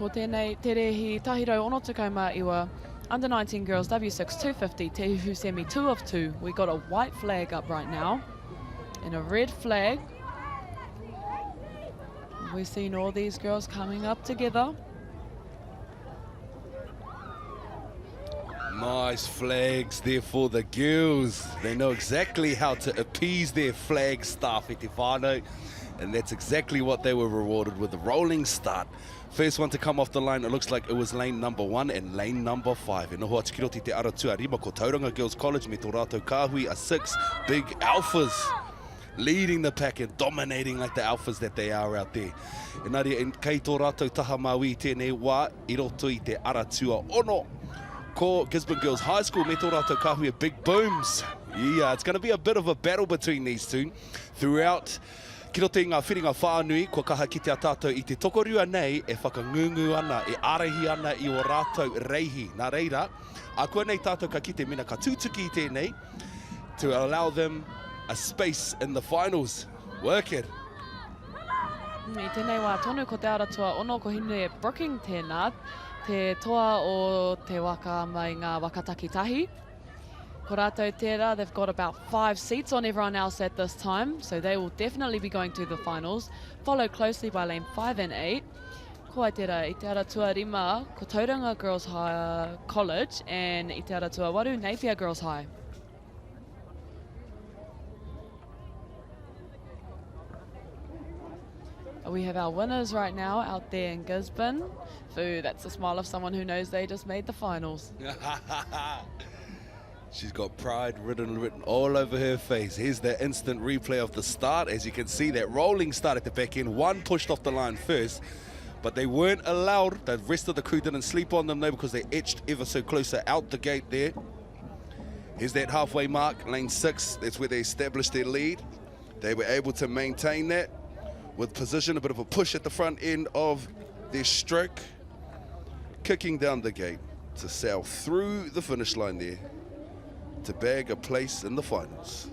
ko tēnei te rehi tahirau ono tukau iwa. Under 19 girls, W6 250, Te Husemi 2 of 2. We got a white flag up right now and a red flag. We've seen all these girls coming up together. Nice flags there for the girls. They know exactly how to appease their flag staff, e te whānau, and that's exactly what they were rewarded with, a rolling start. First one to come off the line, it looks like it was lane number 1 and lane number 5. E noho atu ki roti te ara tuarima ko Tauranga Girls College me tō rātou kāhui are 6 big alphas leading the pack and dominating like the alphas that they are out there. Engari, kei tō rātou taha maui tēnei wā i roto i te ara tua ono. Ko Gisborne Girls High School me tō rātou kāhui are big booms. Yeah, it's going to be a bit of a battle between these two throughout. Ki roto i ngā whiringa whānui, kua kaha ki te tātou i te tokorua nei e whakangungu ana, e arehi ana i o rātou reihi. Nā reira, a kua nei tātou ka kite mina ka tūtuki i tēnei to allow them a space in the finals. Work it. I tēnei wā tonu ko te aratua ono ko hinu e Brooking tēnā, te toa o te waka mai ngā wakataki tahi. Ko rātou tērā, they've got about 5 seats on everyone else at this time, so they will definitely be going to the finals, followed closely by lane 5 and 8. Ko ai tērā, i te aratua rima, ko Tauranga Girls High College, and i te aratua waru, Napier Girls High. We have our winners right now out there in Gisborne. Foo, that's the smile of someone who knows they just made the finals. She's got pride written all over her face. Here's the instant replay of the start. As you can see, that rolling start at the back end. One pushed off the line first, but they weren't allowed. The rest of the crew didn't sleep on them though because they edged ever so closer out the gate there. Here's that halfway mark, lane 6. That's where they established their lead. They were able to maintain that with position, a bit of a push at the front end of their stroke, kicking down the gate to sail through the finish line there to bag a place in the finals.